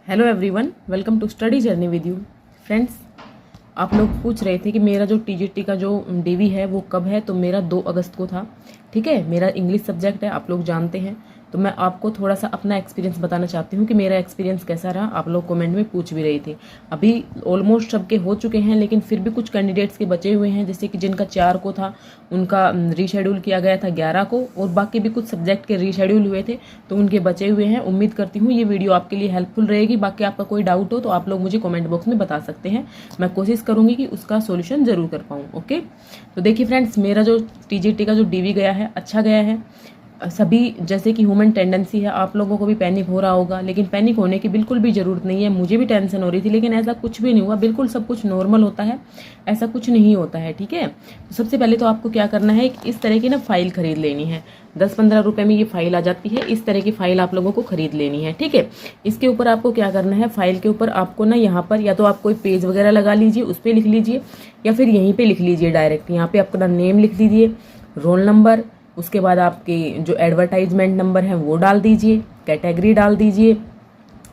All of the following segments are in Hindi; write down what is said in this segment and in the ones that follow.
Hello everyone, welcome to study journey with you. Friends, आप लोग पूछ रहे थे कि मेरा जो टीजीटी का जो डीवी है वो कब है। तो मेरा 2 अगस्त को था। ठीक है, मेरा इंग्लिश सब्जेक्ट है, आप लोग जानते हैं। तो मैं आपको थोड़ा सा अपना एक्सपीरियंस बताना चाहती हूँ कि मेरा एक्सपीरियंस कैसा रहा। आप लोग कमेंट में पूछ भी रहे थे। अभी ऑलमोस्ट सबके हो चुके हैं, लेकिन फिर भी कुछ कैंडिडेट्स के बचे हुए हैं, जैसे कि जिनका 4 को था उनका रीशेड्यूल किया गया था 11 को, और बाकी भी कुछ सब्जेक्ट के रीशेड्यूल हुए थे तो उनके बचे हुए हैं। उम्मीद करती हूँ ये वीडियो आपके लिए हेल्पफुल रहेगी। बाकी आपका कोई डाउट हो तो आप लोग मुझे कमेंट बॉक्स में बता सकते हैं, मैं कोशिश करूंगी कि उसका सोल्यूशन जरूर कर पाऊँ। ओके, तो देखिए फ्रेंड्स, मेरा जो टीजीटी का जो डीवी गया है अच्छा गया है। सभी जैसे कि ह्यूमन टेंडेंसी है, आप लोगों को भी पैनिक हो रहा होगा, लेकिन पैनिक होने की बिल्कुल भी ज़रूरत नहीं है। मुझे भी टेंशन हो रही थी, लेकिन ऐसा कुछ भी नहीं हुआ। बिल्कुल सब कुछ नॉर्मल होता है, ऐसा कुछ नहीं होता है। ठीक है, तो सबसे पहले तो आपको क्या करना है, इस तरह की ना फाइल खरीद लेनी है। 10-15 रुपए में ये फाइल आ जाती है। इस तरह की फाइल आप लोगों को खरीद लेनी है। ठीक है, इसके ऊपर आपको क्या करना है, फाइल के ऊपर आपको ना यहाँ पर या तो आप कोई पेज वगैरह लगा लीजिए, उस पर लिख लीजिए, या फिर यहीं पे लिख लीजिए डायरेक्ट। यहाँ पे अपना नेम लिख दीजिए, रोल नंबर, उसके बाद आपके जो एडवर्टाइजमेंट नंबर है वो डाल दीजिए, कैटेगरी डाल दीजिए,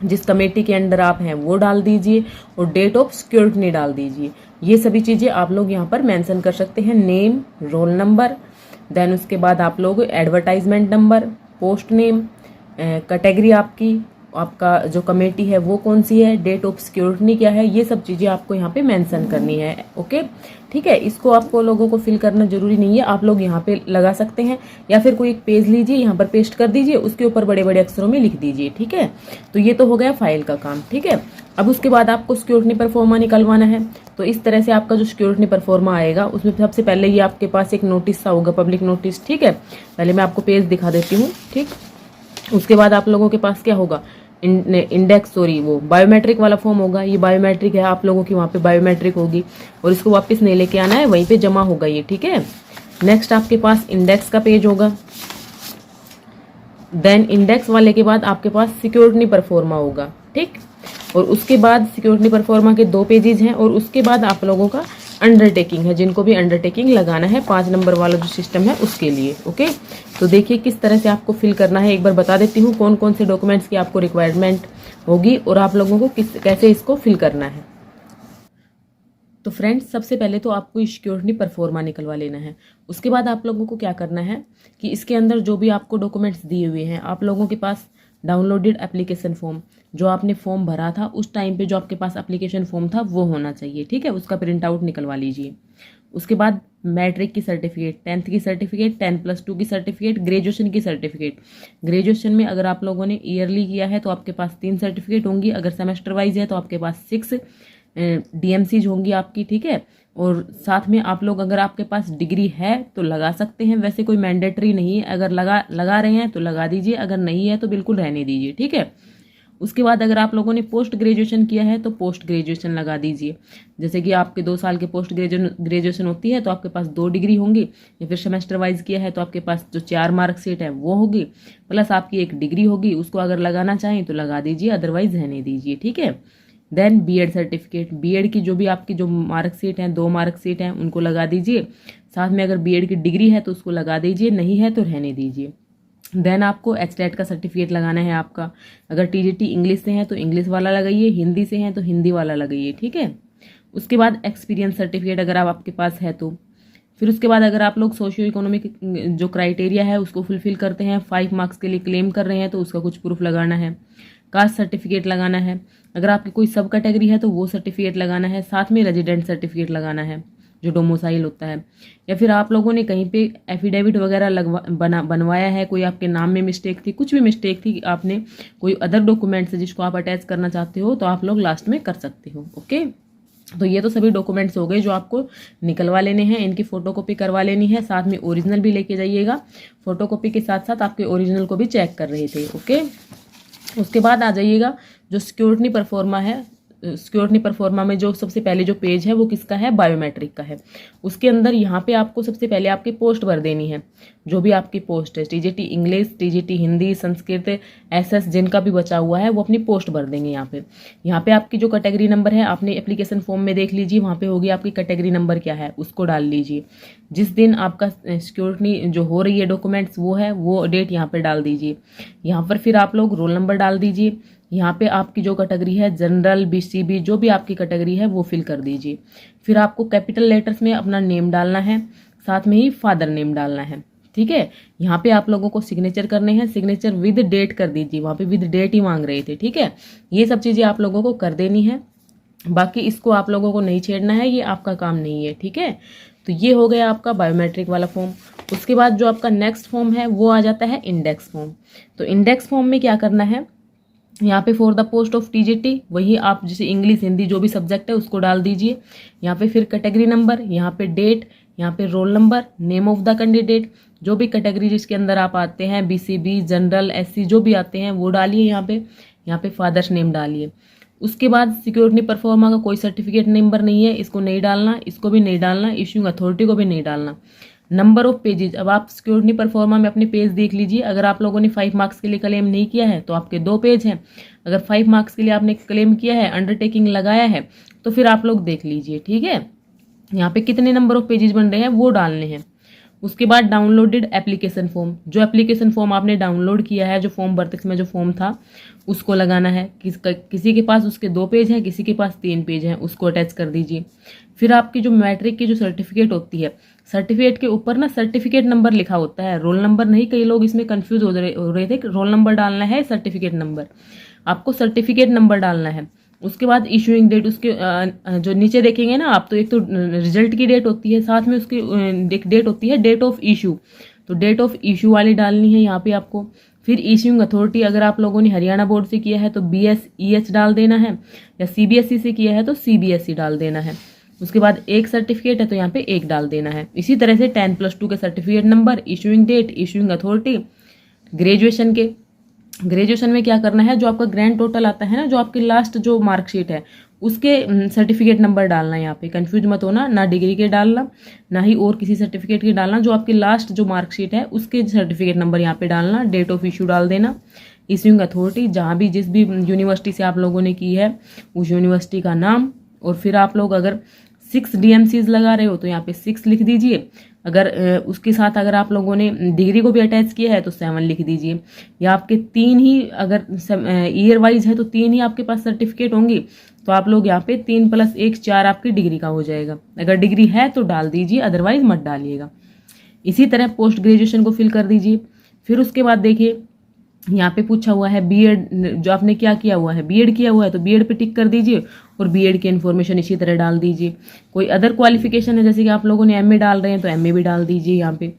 जिस कमेटी के अंडर आप हैं वो डाल दीजिए, और डेट ऑफ सिक्योरिटी डाल दीजिए। ये सभी चीज़ें आप लोग यहाँ पर मेंशन कर सकते हैं, नेम, रोल नंबर, देन उसके बाद आप लोग advertisement number, post name, category आपका जो कमेटी है वो कौन सी है, डेट ऑफ सिक्योरिटी क्या है, ये सब चीज़ें आपको यहाँ पे मेंशन करनी है। ओके, ठीक है, इसको आपको लोगों को फिल करना जरूरी नहीं है, आप लोग यहाँ पे लगा सकते हैं, या फिर कोई एक पेज लीजिए, यहाँ पर पेस्ट कर दीजिए, उसके ऊपर बड़े बड़े अक्षरों में लिख दीजिए। ठीक है, तो ये तो हो गया फाइल का काम। ठीक है, अब उसके बाद आपको सिक्योरिटी परफॉर्मा निकलवाना है। तो इस तरह से आपका जो सिक्योरिटी परफॉर्मा आएगा, उसमें सबसे पहले ये आपके पास एक नोटिस सा होगा, पब्लिक नोटिस। ठीक है, पहले मैं आपको पेज दिखा देती हूँ। ठीक, उसके बाद आप लोगों के पास क्या होगा, वो बायोमेट्रिक वाला फॉर्म होगा। ये बायोमेट्रिक है, आप लोगों की वहाँ पे बायोमेट्रिक होगी, और इसको वापस नहीं लेके आना है, वहीं पे जमा होगा ये। ठीक है, नेक्स्ट आपके पास इंडेक्स का पेज होगा। देन इंडेक्स वाले के बाद आपके पास सिक्योरिटी परफॉर्मा होगा। ठीक, और उसके बाद सिक्योरिटी परफॉर्मा के 2 पेजेस हैं, और उसके बाद आप लोगों का अंडरटेकिंग है, जिनको भी अंडरटेकिंग लगाना है 5 नंबर वाला जो सिस्टम है उसके लिए। ओके, तो देखिए किस तरह से आपको फिल करना है। एक बार बता देती हूँ कौन कौन से डॉक्यूमेंट्स की आपको रिक्वायरमेंट होगी, और आप लोगों को कैसे इसको फिल करना है। तो फ्रेंड्स, सबसे पहले तो आपको सिक्योरिटी परफॉर्मा निकलवा लेना है। उसके बाद आप लोगों को क्या करना है कि इसके अंदर जो भी आपको डॉक्यूमेंट्स दिए हुए हैं, आप लोगों के पास डाउनलोडेड एप्लीकेशन फॉर्म, जो आपने फॉर्म भरा था उस टाइम पे जो आपके पास एप्लीकेशन फॉर्म था वो होना चाहिए। ठीक है, उसका प्रिंट आउट निकलवा लीजिए। उसके बाद मैट्रिक की सर्टिफिकेट, 10th की सर्टिफिकेट, 10+2 की सर्टिफिकेट, ग्रेजुएशन की सर्टिफिकेट। ग्रेजुएशन में अगर आप लोगों ने ईयरली किया है तो आपके पास 3 सर्टिफिकेट होंगी, अगर सेमेस्टर वाइज है तो आपके पास 6 DMCs होंगी आपकी। ठीक है, और साथ में आप लोग अगर आपके पास डिग्री है तो लगा सकते हैं, वैसे कोई मैंडेटरी नहीं है। अगर लगा रहे हैं तो लगा दीजिए, अगर नहीं है तो बिल्कुल रहने दीजिए। ठीक है, उसके बाद अगर आप लोगों ने पोस्ट ग्रेजुएशन किया है तो पोस्ट ग्रेजुएशन लगा दीजिए। जैसे कि आपके 2 साल के पोस्ट ग्रेजुएशन होती है तो आपके पास 2 डिग्री होंगी, या फिर सेमेस्टर वाइज किया है तो आपके पास जो 4 मार्कशीट है वो होगी, प्लस आपकी 1 डिग्री होगी। उसको अगर लगाना चाहें तो लगा दीजिए, अदरवाइज रहने दीजिए। ठीक है, देन बीएड सर्टिफिकेट, बीएड की जो भी आपकी जो मार्कशीट हैं, 2 मार्कशीट हैं, उनको लगा दीजिए। साथ में अगर बीएड की डिग्री है तो उसको लगा दीजिए, नहीं है तो रहने दीजिए। देन आपको एचटेट का सर्टिफिकेट लगाना है आपका। अगर टीजीटी इंग्लिश से है तो इंग्लिश वाला लगाइए, हिंदी से है तो हिंदी वाला लगाइए। ठीक है, उसके बाद एक्सपीरियंस सर्टिफिकेट अगर आपके पास है तो। फिर उसके बाद अगर आप लोग सोशियो इकोनॉमिक जो क्राइटेरिया है उसको फुलफिल करते हैं, 5 मार्क्स के लिए क्लेम कर रहे हैं तो उसका कुछ प्रूफ लगाना है। कास्ट सर्टिफिकेट लगाना है, अगर आपकी कोई सब कैटेगरी है तो वो सर्टिफिकेट लगाना है। साथ में रेजिडेंट सर्टिफिकेट लगाना है, जो डोमोसाइल होता है। या फिर आप लोगों ने कहीं पे एफिडेविट वगैरह बनवाया है, कोई आपके नाम में मिस्टेक थी, कुछ भी मिस्टेक थी, आपने कोई अदर डॉक्यूमेंट्स है जिसको आप अटैच करना चाहते हो तो आप लोग लास्ट में कर सकते हो। ओके, तो ये तो सभी डॉक्यूमेंट्स हो गए जो आपको निकलवा लेने हैं। इनकी फोटोकॉपी करवा लेनी है, साथ में ओरिजिनल भी लेके जाइएगा। फोटोकॉपी के साथ साथ आपके ओरिजिनल को भी चेक कर रहे थे। ओके, उसके बाद आ जाइएगा जो सिक्योरिटी परफॉर्मा है। सिक्योरिटी परफॉर्मा में जो सबसे पहले जो पेज है वो किसका है, बायोमेट्रिक का है। उसके अंदर यहाँ पे आपको सबसे पहले आपकी पोस्ट भर देनी है, जो भी आपकी पोस्ट है, TGT English, TGT Hindi, Sanskrit, SS, जिनका भी बचा हुआ है वो अपनी पोस्ट भर देंगे। यहाँ पे आपकी जो कैटेगरी नंबर है आपने एप्लीकेशन फॉर्म में देख लीजिए, वहाँ पे होगी आपकी कैटेगरी नंबर क्या है, उसको डाल लीजिए। जिस दिन आपका सिक्योरिटी जो हो रही है डॉक्यूमेंट्स वो है, वो डेट यहाँ पे डाल दीजिए। यहाँ पर फिर आप लोग रोल नंबर डाल दीजिए, यहाँ पे आपकी जो कैटेगरी है जनरल, बीसीबी, जो भी आपकी कैटेगरी है वो फिल कर दीजिए। फिर आपको कैपिटल लेटर्स में अपना नेम डालना है, साथ में ही फादर नेम डालना है। ठीक है, यहाँ पे आप लोगों को सिग्नेचर करने हैं, सिग्नेचर विद डेट कर दीजिए, वहाँ पे विद डेट ही मांग रहे थे। ठीक है, ये सब चीज़ें आप लोगों को कर देनी है, बाकी इसको आप लोगों को नहीं छेड़ना है, ये आपका काम नहीं है। ठीक है, तो ये हो गया आपका बायोमेट्रिक वाला फॉर्म। उसके बाद जो आपका नेक्स्ट फॉर्म है वो आ जाता है इंडेक्स फॉर्म। तो इंडेक्स फॉर्म में क्या करना है, यहाँ पे for the post of TGT वही आप जैसे इंग्लिश हिंदी जो भी सब्जेक्ट है उसको डाल दीजिए। यहाँ पे फिर कैटेगरी नंबर, यहाँ पे डेट, यहाँ पे roll number, name of the candidate, जो भी कैटेगरी जिसके अंदर आप आते हैं, बीसीबी, जनरल, एससी जो भी आते हैं वो डालिए। यहाँ पे फादर्स नेम डालिए। उसके बाद सिक्योरिटी परफॉर्मा का कोई सर्टिफिकेट नंबर नहीं है, इसको नहीं डालना, इसको भी नहीं डालना, इश्यूइंग अथॉरिटी को भी नहीं डालना। नंबर ऑफ पेजेज, अब आप सिक्योरिटी परफॉर्मा में अपने पेज देख लीजिए। अगर आप लोगों ने 5 मार्क्स के लिए क्लेम नहीं किया है तो आपके 2 पेज हैं। अगर 5 मार्क्स के लिए आपने क्लेम किया है, अंडरटेकिंग लगाया है, तो फिर आप लोग देख लीजिए। ठीक है, यहाँ पे कितने नंबर ऑफ पेजेज बन रहे हैं वो डालने हैं। उसके बाद डाउनलोडेड एप्लीकेशन फॉर्म, जो एप्लीकेशन फॉर्म आपने डाउनलोड किया है, जो फॉर्म 32 में जो फॉर्म था उसको लगाना है। किसी के पास उसके 2 पेज हैं, किसी के पास 3 पेज हैं, उसको अटैच कर दीजिए। फिर आपकी जो मैट्रिक की जो सर्टिफिकेट होती है, सर्टिफिकेट के ऊपर ना सर्टिफिकेट नंबर लिखा होता है, रोल नंबर नहीं। कई लोग इसमें कंफ्यूज हो रहे थे, रोल नंबर डालना है सर्टिफिकेट नंबर, आपको सर्टिफिकेट नंबर डालना है। उसके बाद इशूइंग डेट, उसके जो नीचे देखेंगे ना आप, तो एक तो रिजल्ट की डेट होती है, साथ में उसकी डेट होती है डेट ऑफ इशू, तो डेट ऑफ इशू वाली डालनी है यहाँ पे आपको। फिर इशूइंग अथॉरिटी, अगर आप लोगों ने हरियाणा बोर्ड से किया है तो BSEH डाल देना है, या CBSE से किया है तो CBSE डाल देना है। उसके बाद एक सर्टिफिकेट है तो यहाँ पे 1 डाल देना है। इसी तरह से 10+2 के certificate number, issuing date, issuing authority. Graduation में क्या करना है, जो आपका ग्रैंड टोटल आता है ना, जो आपकी लास्ट जो मार्कशीट है उसके सर्टिफिकेट नंबर डालना है। यहाँ पे कंफ्यूज मत होना, ना डिग्री के डालना ना ही और किसी सर्टिफिकेट के डालना, जो आपकी लास्ट जो मार्कशीट है उसके सर्टिफिकेट नंबर यहाँ पे डालना। डेट ऑफ इशू डाल देना। इशूइंग अथॉरिटी, जहाँ भी जिस भी यूनिवर्सिटी से आप लोगों ने की है उस यूनिवर्सिटी का नाम। और फिर आप लोग अगर 6 DMCs लगा रहे हो तो यहाँ पे 6 लिख दीजिए। अगर उसके साथ अगर आप लोगों ने डिग्री को भी अटैच किया है तो 7 लिख दीजिए। या आपके 3 ही, अगर ईयर वाइज है तो 3 ही आपके पास सर्टिफिकेट होंगी, तो आप लोग यहाँ पे 3 + 1 4 आपकी डिग्री का हो जाएगा। अगर डिग्री है तो डाल दीजिए, अदरवाइज मत डालिएगा। इसी तरह पोस्ट ग्रेजुएशन को फिल कर दीजिए। फिर उसके बाद देखिए यहाँ पे पूछा हुआ है बीएड, जो आपने क्या किया हुआ है, बीएड किया हुआ है तो बीएड पे टिक कर दीजिए और बीएड की इन्फॉर्मेशन इसी तरह डाल दीजिए। कोई अदर क्वालिफिकेशन है, जैसे कि आप लोगों ने एमए डाल रहे हैं तो एमए भी डाल दीजिए यहाँ पे।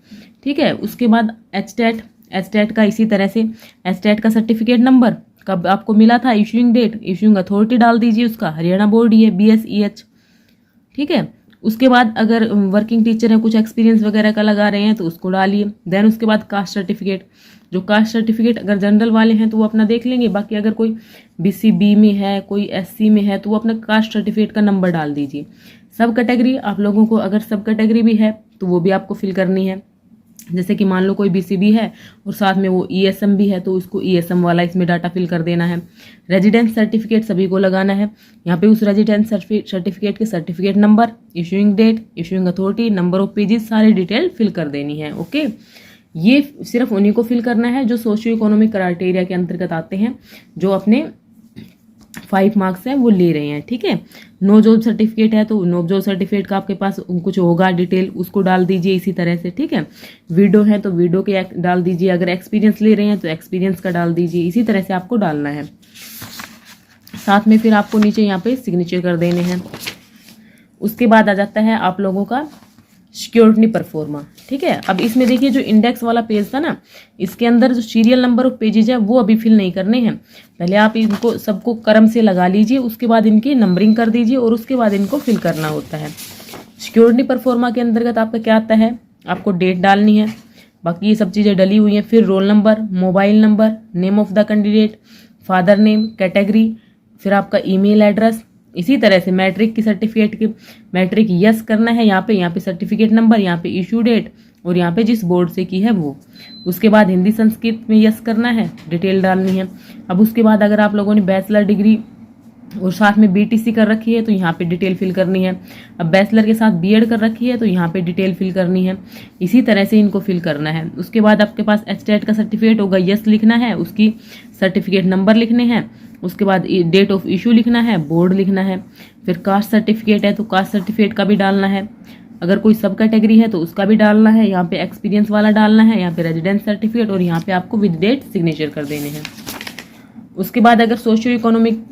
ठीक है, उसके बाद एचटेट का इसी तरह से एचटेट का सर्टिफिकेट नंबर कब आपको मिला था, इशूइंग डेट, इशूइंग अथॉरिटी डाल दीजिए उसका, हरियाणा बोर्ड ही है BSEH। ठीक है, उसके बाद अगर वर्किंग टीचर है, कुछ एक्सपीरियंस वगैरह का लगा रहे हैं तो उसको डालिए। देन उसके बाद कास्ट सर्टिफिकेट, जो कास्ट सर्टिफिकेट अगर जनरल वाले हैं तो वो अपना देख लेंगे, बाकी अगर कोई BCB में है, कोई SC में है तो वो अपना कास्ट सर्टिफिकेट का नंबर डाल दीजिए। सब कैटेगरी आप लोगों को, अगर सब कैटेगरी भी है तो वो भी आपको फिल करनी है। जैसे कि मान लो कोई BCB है और साथ में वो ESM भी है तो उसको ESM वाला इसमें डाटा फिल कर देना है। रेजिडेंस सर्टिफिकेट सभी को लगाना है। यहाँ पे उस रेजिडेंस सर्टिफिकेट के certificate number, issuing date, issuing authority, number of pages, सारी डिटेल फिल कर देनी है। ओके, ये सिर्फ उन्हीं को फिल करना है जो सोशियो इकोनॉमिक क्राइटेरिया के अंतर्गत आते हैं, जो अपने 5 मार्क्स हैं वो ले रहे हैं। ठीक है, नो जॉब सर्टिफिकेट है तो नो जॉब सर्टिफिकेट का आपके पास कुछ होगा डिटेल, उसको डाल दीजिए इसी तरह से। ठीक है, विडो है तो विडो के डाल दीजिए, अगर एक्सपीरियंस ले रहे हैं तो एक्सपीरियंस का डाल दीजिए, इसी तरह से आपको डालना है। साथ में फिर आपको नीचे यहाँ पे सिग्नेचर कर देने हैं। उसके बाद आ जाता है आप लोगों का सिक्योरिटी परफॉर्मा। ठीक है, अब इसमें देखिए जो इंडेक्स वाला पेज था ना, इसके अंदर जो सीरियल नंबर ऑफ पेजेज है वो अभी फिल नहीं करने हैं। पहले आप इनको सबको क्रम से लगा लीजिए, उसके बाद इनकी नंबरिंग कर दीजिए और उसके बाद इनको फिल करना होता है। सिक्योरिटी परफॉर्मा के अंतर्गत आपका क्या आता है, आपको डेट डालनी है, बाकी ये सब चीज़ें डली हुई हैं। फिर roll number, mobile number, name of the candidate, father name, category, फिर आपका ईमेल एड्रेस। इसी तरह से मैट्रिक की सर्टिफिकेट की मैट्रिक यस करना है, यहाँ पे सर्टिफिकेट नंबर, यहाँ पे इशू डेट और यहाँ पे जिस बोर्ड से की है वो। उसके बाद हिंदी संस्कृत में यस करना है, डिटेल डालनी है। अब उसके बाद अगर आप लोगों ने बैचलर डिग्री और साथ में BTC कर रखी है तो यहाँ पे डिटेल फिल करनी है। अब बैचलर के साथ BEd कर रखी है तो यहाँ पे डिटेल फिल करनी है। इसी तरह से इनको फिल करना है। उसके बाद आपके पास एचटेट का सर्टिफिकेट होगा, यस लिखना है, उसकी सर्टिफिकेट नंबर लिखने हैं उसके बाद डेट ऑफ इशू लिखना है, बोर्ड लिखना है। फिर कास्ट सर्टिफिकेट है तो कास्ट सर्टिफिकेट का भी डालना है। अगर कोई सब कैटेगरी है तो उसका भी डालना है। यहाँ पे एक्सपीरियंस वाला डालना है, यहाँ पे रेजिडेंस सर्टिफिकेट, और यहाँ पे आपको विद डेट सिग्नेचर कर देने हैं। उसके बाद अगर सोशियो इकोनॉमिक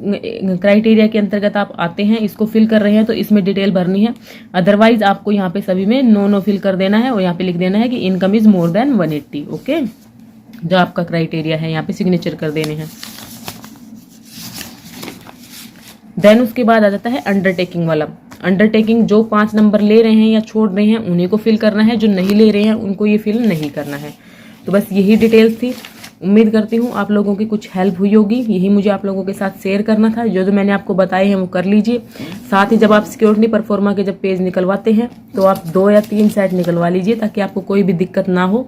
क्राइटेरिया के अंतर्गत आप आते हैं, इसको फिल कर रहे हैं, तो इसमें डिटेल भरनी है। अदरवाइज आपको यहाँ पे सभी में नो फिल कर देना है और यहाँ पे लिख देना है कि income is more than 180। Okay, जो आपका क्राइटेरिया है यहाँ पे सिग्नेचर कर देने हैं। देन उसके बाद आ जाता है अंडरटेकिंग वाला। अंडरटेकिंग जो 5 नंबर ले रहे हैं या छोड़ रहे हैं उन्हीं को फिल करना है, जो नहीं ले रहे हैं उनको ये फिल नहीं करना है। तो बस यही डिटेल्स थी। उम्मीद करती हूँ आप लोगों की कुछ हेल्प हुई होगी। यही मुझे आप लोगों के साथ शेयर करना था। जो मैंने आपको बताए हैं वो कर लीजिए। साथ ही जब आप सिक्योरिटी परफॉर्मा के जब पेज निकलवाते हैं तो आप 2 या 3 सेट निकलवा लीजिए, ताकि आपको कोई भी दिक्कत ना हो।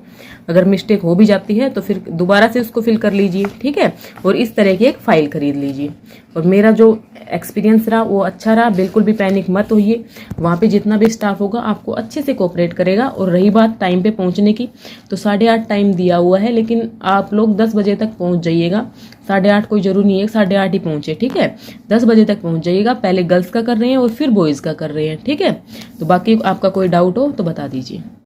अगर मिस्टेक हो भी जाती है तो फिर दोबारा से उसको फिल कर लीजिए, ठीक है। और इस तरह की एक फाइल खरीद लीजिए। और मेरा जो एक्सपीरियंस रहा वो अच्छा रहा, बिल्कुल भी पैनिक मत होइए। वहाँ पे जितना भी स्टाफ होगा आपको अच्छे से कोऑपरेट करेगा। और रही बात टाइम पे पहुँचने की, तो 8:30 टाइम दिया हुआ है, लेकिन आप लोग 10 बजे तक पहुँच जाइएगा। 8:30 कोई जरूरी नहीं है 8:30 ही पहुँचे, ठीक है। 10 बजे तक पहुँच जाइएगा। पहले गर्ल्स का कर रहे हैं और फिर बॉयज़ का कर रहे हैं, ठीक है। तो बाकी आपका कोई डाउट हो तो बता दीजिए।